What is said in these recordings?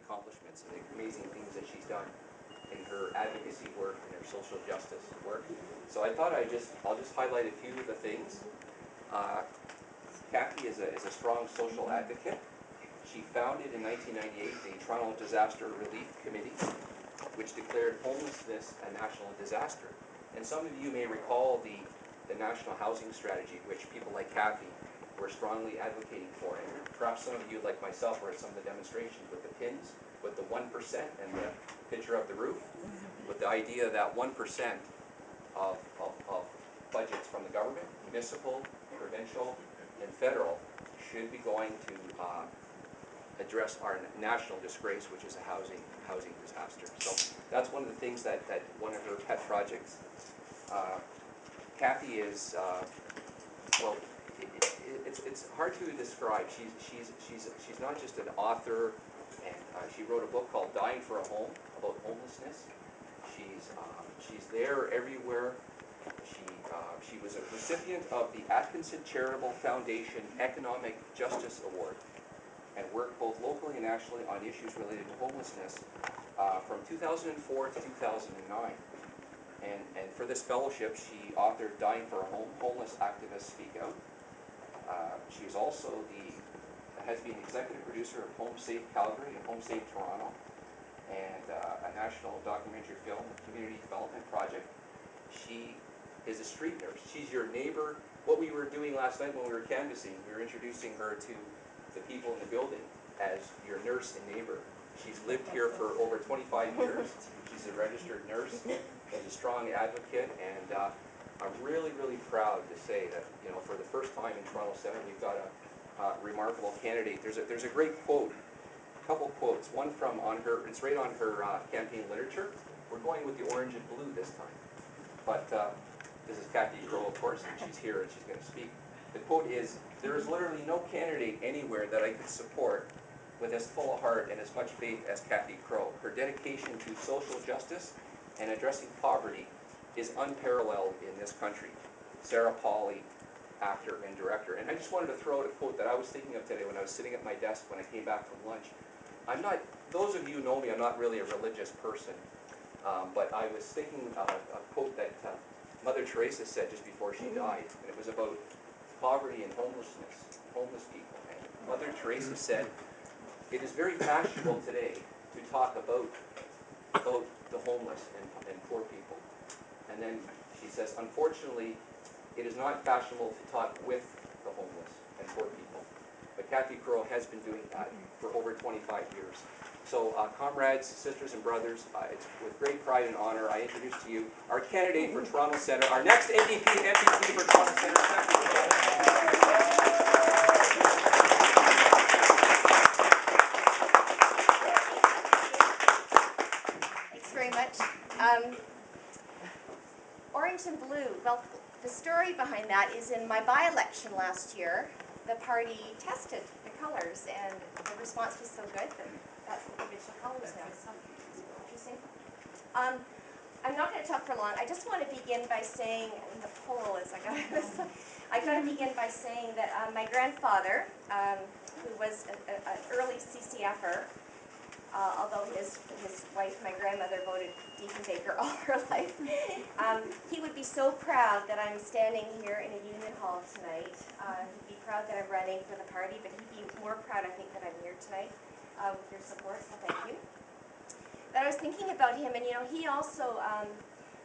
accomplishments and the amazing things that she's done in her advocacy work and her social justice work. So I thought I'll just highlight a few of the things. Cathy is a strong social advocate. She founded in 1998 the Toronto Disaster Relief Committee, which declared homelessness a national disaster. And some of you may recall the National Housing Strategy, which people like Cathy were strongly advocating for. And perhaps some of you, like myself, were at some of the demonstrations with the pins, with the 1% and the picture of the roof, with the idea that 1% of budgets from the government, municipal, provincial, and federal, should be going to address our national disgrace, which is a housing disaster. So that's one of the things that one of her pet projects. Cathy is well. It's hard to describe. She's not just an author, and she wrote a book called "Dying for a Home" about homelessness. She's there everywhere. She was a recipient of the Atkinson Charitable Foundation Economic Justice Award, and worked both locally and nationally on issues related to homelessness from 2004 to 2009. And for this fellowship, she authored "Dying for a Home: Homeless Activists Speak Out." She is also has been executive producer of Home Safe Calgary and Home Safe Toronto, and a national documentary film, Community Development Project. She is a street nurse. She's your neighbor. What we were doing last night when we were canvassing, we were introducing her to the people in the building as your nurse and neighbor. She's lived here for over 25 years. She's a registered nurse. She's a strong advocate, and I'm really, really proud to say that, you know, for the first time in Toronto Centre, we've got a remarkable candidate. There's a great quote, a couple quotes. One from it's right on her campaign literature. We're going with the orange and blue this time, but this is Cathy Crowe, of course, and she's here and she's going to speak. The quote is, "There is literally no candidate anywhere that I could support with as full a heart and as much faith as Cathy Crowe. Her dedication to social justice and addressing poverty is unparalleled in this country." Sarah Polley, actor and director. And I just wanted to throw out a quote that I was thinking of today when I was sitting at my desk when I came back from lunch. Those of you who know me, I'm not really a religious person, but I was thinking of a quote that Mother Teresa said just before she died, and it was about poverty and homelessness, homeless people. And Mother Teresa said, "It is very fashionable today to talk about the homeless and poor people." And then she says, "Unfortunately, it is not fashionable to talk with the homeless and poor people." But Cathy Crowe has been doing that for over 25 years. So comrades, sisters and brothers, it's with great pride and honor I introduce to you our candidate for Toronto Centre, our next MPP for Toronto Centre. Thanks very much. Orange and blue. Well, the story behind that is in my by-election last year, the party tested the colors, and the response was so good that that's the provincial colors now. Interesting. I'm not going to talk for long. I just want to begin by saying, and the poll is, I got to begin by saying that my grandfather, who was an early CCFer, although his wife, my grandmother, voted Diefenbaker all her life, he would be so proud that I'm standing here in a union hall tonight. He'd be proud that I'm running for the party, but he'd be more proud, I think, that I'm here tonight with your support, so thank you. But I was thinking about him, and you know, he also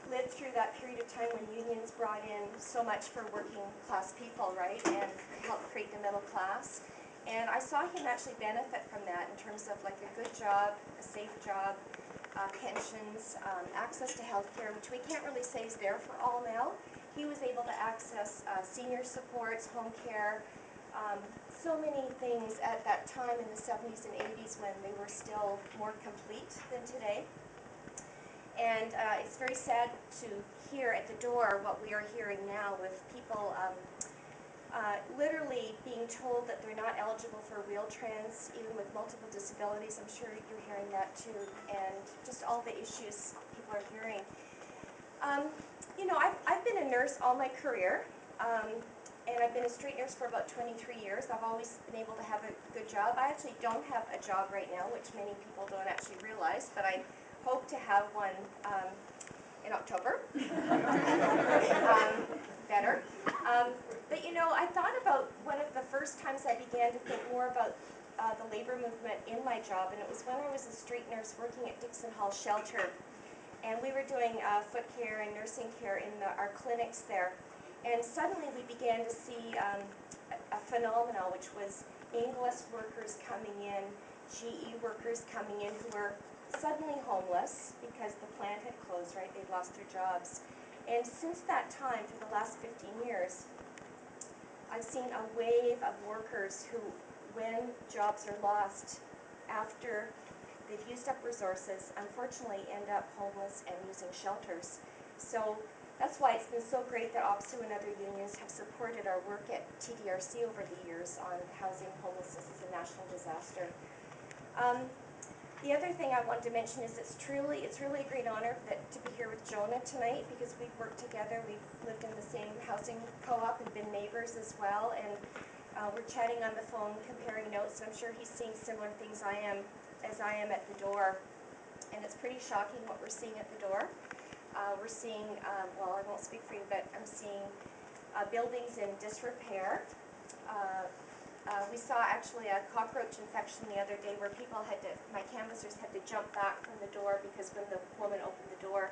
lived through that period of time when unions brought in so much for working class people, right, and helped create the middle class. And I saw him actually benefit from that in terms of like a good job, a safe job, pensions, access to health care, which we can't really say is there for all now. He was able to access senior supports, home care, so many things at that time in the 70s and 80s when they were still more complete than today. And it's very sad to hear at the door what we are hearing now with people literally being told that they're not eligible for Wheel-Trans, even with multiple disabilities. I'm sure you're hearing that too, and just all the issues people are hearing. You know, I've been a nurse all my career. and I've been a street nurse for about 23 years. I've always been able to have a good job. I actually don't have a job right now, which many people don't actually realize, but I hope to have one in October. Better. But you know, I thought about one of the first times I began to think more about the labor movement in my job, and it was when I was a street nurse working at Dixon Hall Shelter. And we were doing foot care and nursing care in our clinics there. And suddenly we began to see a phenomenon, which was English workers coming in, GE workers coming in who were suddenly homeless because the plant had closed, right? They'd lost their jobs. And since that time, for the last 15 years, I've seen a wave of workers who, when jobs are lost, after they've used up resources, unfortunately end up homeless and using shelters. So that's why it's been so great that OPSU and other unions have supported our work at TDRC over the years on housing homelessness as a national disaster. The other thing I wanted to mention is it's really a great honor to be here with Jonah tonight, because we've worked together. We've lived in the same housing co-op and been neighbors as well, and we're chatting on the phone, comparing notes. I'm sure he's seeing similar things as I am at the door, and it's pretty shocking what we're seeing at the door. We're seeing, well, I won't speak for you, but I'm seeing buildings in disrepair. We saw actually a cockroach infection the other day where people my canvassers had to jump back from the door because when the woman opened the door,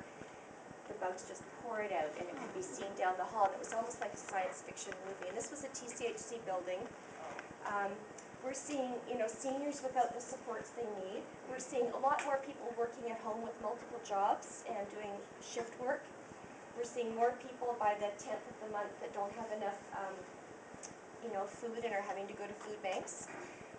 the bugs just poured out and it could be seen down the hall. And it was almost like a science fiction movie. And this was a TCHC building. We're seeing, you know, seniors without the supports they need. We're seeing a lot more people working at home with multiple jobs and doing shift work. We're seeing more people by the 10th of the month that don't have enough you know, food and are having to go to food banks.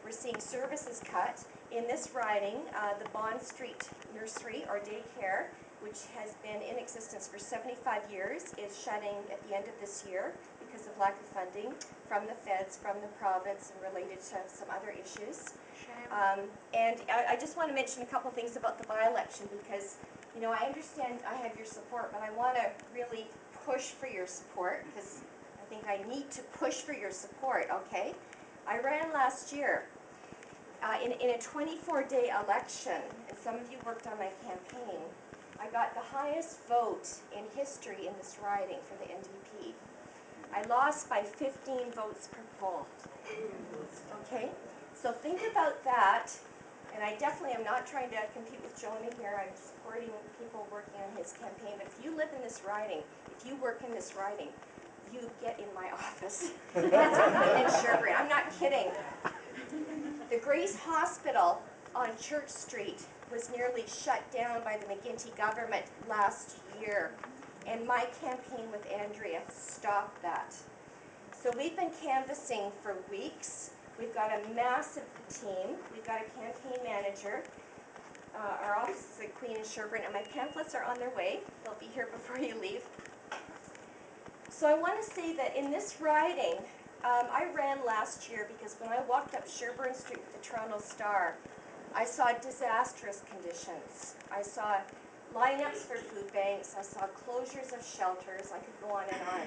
We're seeing services cut. In this riding, the Bond Street Nursery or daycare, which has been in existence for 75 years, is shutting at the end of this year because of lack of funding from the feds, from the province, and related to some other issues. And I just want to mention a couple things about the by-election, because, you know, I understand I have your support, but I want to really push for your support, because I think I need to push for your support, okay? I ran last year in a 24-day election, and some of you worked on my campaign. I got the highest vote in history in this riding for the NDP. I lost by 15 votes per poll, okay? So think about that, and I definitely am not trying to compete with Jonah here. I'm supporting people working on his campaign, but if you live in this riding, if you work in this riding, you get in my office. That's in Sherbourne. I'm not kidding. The Grace Hospital on Church Street was nearly shut down by the McGuinty government last year, and my campaign with Andrea stopped that. So we've been canvassing for weeks. We've got a massive team. We've got a campaign manager. Our office is at Queen and Sherbourne, and my pamphlets are on their way. They'll be here before you leave. So I want to say that in this riding, I ran last year because when I walked up Sherbourne Street with the Toronto Star, I saw disastrous conditions. I saw lineups for food banks. I saw closures of shelters. I could go on and on.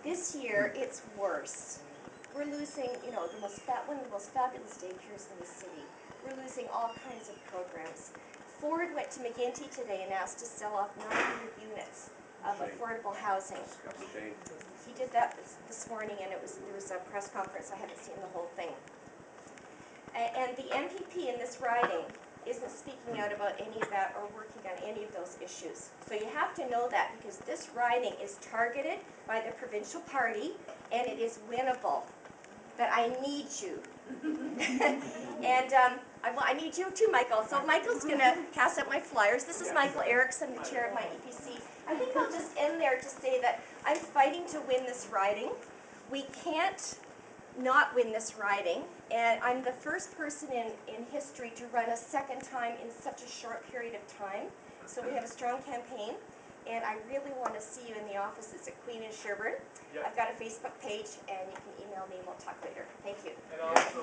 This year, it's worse. We're losing, you know, one of the most fabulous daycares in the city. We're losing all kinds of programs. Ford went to McGuinty today and asked to sell off 900 units of affordable housing. He did that this morning, and there was a press conference. I haven't seen the whole thing. And the MPP in this riding isn't speaking out about any of that or working on any of those issues. So you have to know that, because this riding is targeted by the provincial party, and it is winnable. But I need you. And I need you too, Michael. So Michael's going to pass out my flyers. This is Michael Erickson, the chair of my EPC. I think I'll just end there to say that I'm fighting to win this riding. We can't not win this riding. And I'm the first person in history to run a second time in such a short period of time. So we have a strong campaign. And I really want to see you in the offices at Queen and Sherbourne. Yep. I've got a Facebook page, and you can email me and we'll talk later. Thank you. And also